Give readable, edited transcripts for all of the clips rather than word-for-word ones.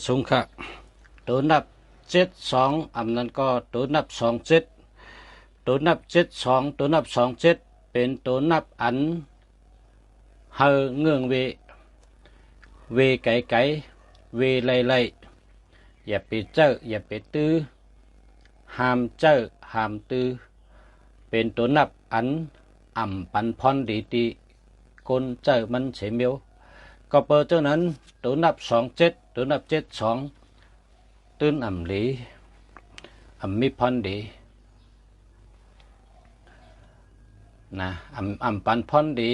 สูงค่ะตัวนับ72นั้นก็ตัวนับ27ตัวนับ72ตัวนับ27เป็นตัวนับอันเฮาเงื่องเวไก่เวไล่อย่าไปเจ้ออย่าไปตื้อห้ามเจ้อห้ามตื้อเป็นตัวนับอันปันพรดีคนเจ้อมันเฉมียวก็เปิดเจ้านั้นตัวนับ27ตัวนับ72ตื้นหลีมีพรดีนะปันพรดี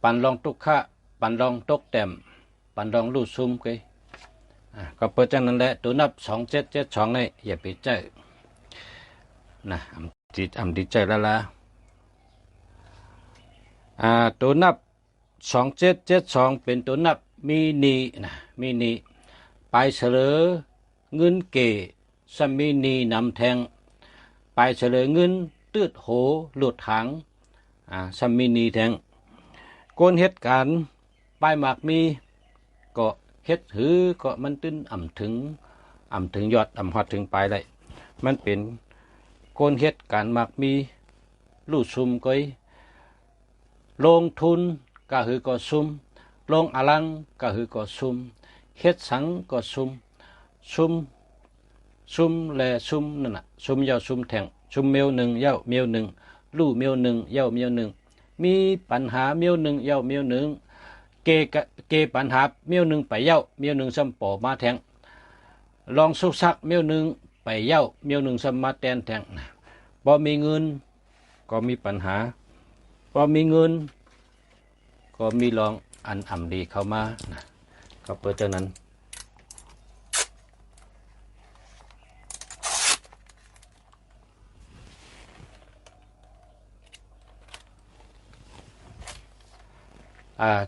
ปันลองตุกขะปันลองตกแต้มปันลองลู่ซุ่มกก็เปิดจังนั้นแหละตัวนับ2772นี่อย่าไปเจอนะดีใจแล้วล่ะตัวนับ2772เป็นตัวนับมีนีนะมีนีไปเฉลยเงินเกสมีนีนำแทงไปเฉลยเงินตืดโหหลุดหางสมีนีแทงก้นเหตุการณ์ปลายหมากมีก็เฮ็ดหือก็มันตื้นถึงยอดฮอดถึงปลายได้มันเป็นก้นเหตุการณ์หมากมีลู่ซุ่มก้อยลงทุนก็คือก็ซุ่มลงอลังก็คือก็ซุ่มเฮ็ดสังก็ซุ่มและซุ่มนั่นน่ะซุ่มยาวซุ่มแทงซุ่มเมียวหนึ่งยาวเมียวหนึ่งลู่เมียวหนึ่งยาวเมียวหนึ่งมีปัญหาเมียวหนึ่งยาวเมียวหนึ่งเกปัญหาเมียวหนึ่งไปยาวเมียวหนึ่งซ้ำปอมาแทงลองสุกซักเมียวหนึ่งไปยาวเมียวหนึ่งซ้ำมาแตนแทงบ่มีเงินก็มีปัญหาพอมีเงินก็มีรองอันดีเข้ามานะก็เปิดจากนั้น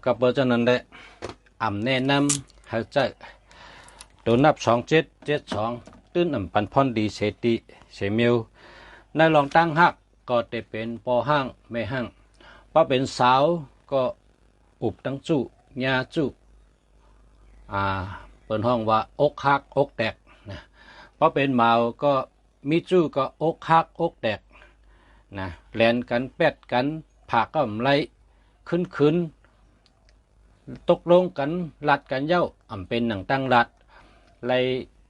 ก็เปิดจากนั้นได้แนะนำให้ใจตัวนับ2772ตื้นปันพรดีเสติเสมิวในลองตั้งหักก็จะเป็นปอห้างไม่ห้างพอเป็นสาวก็อุบตั้งจู่ญาจู่เปิดห้องว่าอกหักอกแตกนะพอเป็นเมาก็มีจู่ก็อกหักอกแตกนะแลนกันแปดกันผักก็ไหลขึ้นตกลงกันลัดกันเย้าเป็นหนังตั้งลัดไล่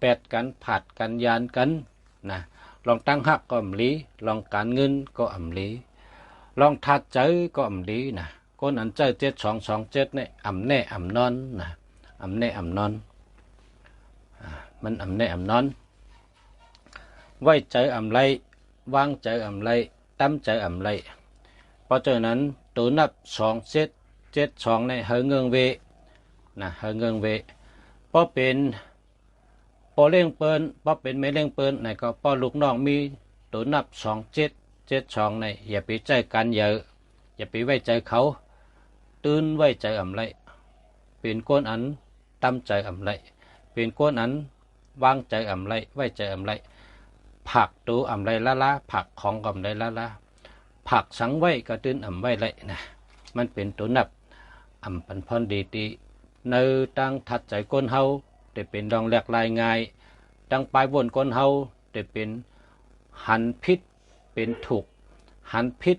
แปดกันผัดกันยานกันนะลองตั้งหักก็ลีลองการเงินก็ลีลองทัดใจก็ลีนะคนอันใจ7227เนี่ยแน่นอนนะแน่นอนมันแน่นอนไว้ใจไรวางใจไรตั้มใจไรเพราะฉะนั้นตัวนับ2772เนี่ยเฮเงิงเวนะเฮเงิงเวเพราะเป็นพอเล่งเปิ้นพอเป็นไม่เล่งเปิ้นไหนก็พอลูกน้องมีตัวนับ2772เนี่ยอย่าไปใจกันเยอะอย่าไปไว้ใจเขาตื่นไว้ใจไรเป็นก้นอันตั้มใจไรเป็นก้นอันวางใจไรไว้ใจไรผักตัวไรละผักของไรละผักสังไว้ก็ตื่นไว้เลยนะมันเป็นตัวนับปันพรดีตีในตั้งทัดใจก้นเฮาแต่เป็นดองแหลกลายง่ายตั้งปลายบนก้นเฮาแต่เป็นหันพิษเป็นถูกหันพิษ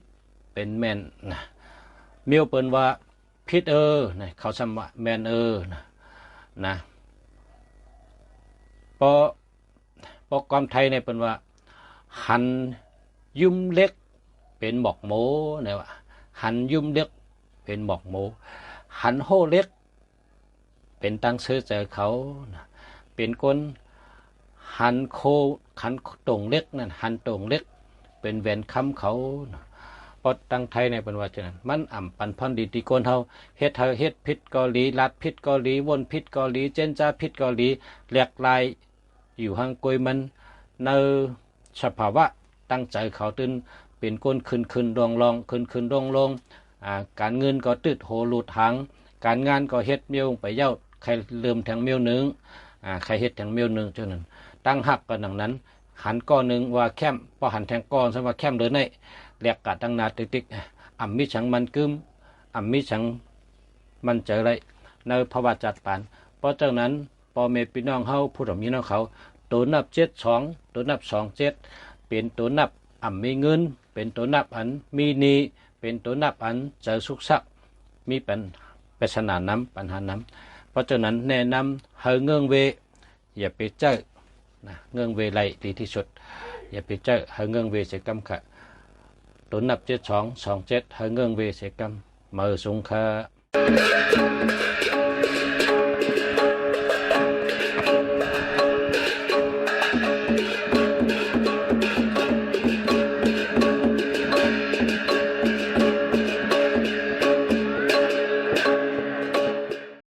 เป็นแมนนะเมียวเปิ้นว่าพิษนะเขาสมว่าแมนนะพอความไทยเนี่ยเปิ้นว่าหันยุ่มเล็กเป็นหมอกโมเนี่ยว่าหันยุ่มเล็กเป็นหมอกโมหันโหเล็กเป็นตั้งเสื้อใจเขานะเป็นคนหันตรงเล็กนั่นหันตรงเล็กเป็นแหวนคำเขานะพอตั้งไทยในเป็นว่าฉะนั้นมันปันพรดีตีโกนเฮาเฮ็ดพิษเกาหลีลัดพิษเกาหลีวนพิษเกาหลีเจนจ้าพิษเกาหลีแหลกลายอยู่ห่างกวยมันในสภาวะตั้งใจเขาตื่นเป็นก้นขึ้นลองขึ้นลงการเงินก็ตืดโหหลุดหางการงานก็เฮ็ดเมียวไปเย้าใครเริ่มแทงเมียวหนึ่งใครเฮ็ดแทงเมียวหนึ่งเท่านั้นตั้งหักก็ดังนั้นหันก้อนหนึ่งว่าแคมพอหันแทงก้อนซะว่าแคมเลยในแหลกกะตั้งนาติ๊กมิฉังมันกึมมิฉังมันเจอไร ในภาวะจัดปานเพราะจากนั้นพ่อแม่พี่น้องเฮาผู้ที่มีน้องเขาตัวนับ72ตัวนับ27เป็นตัวนับมีเงินเป็นตัวนับอันมีหนี้เป็นตัวนับอันเจอสุขสักมีเป็นปัญหาน้ำปัญหาน้ำเพราะฉะนั้นแนะนำให้เงื่องเวอย่าไปเจอนะเงื่องเวไรดีที่สุดอย่าไปเจอให้เงื่องเวเสียกรรมค่ะตัวนับ7227ให้เงื่องเวเสียกรรมมือสูงค่ะ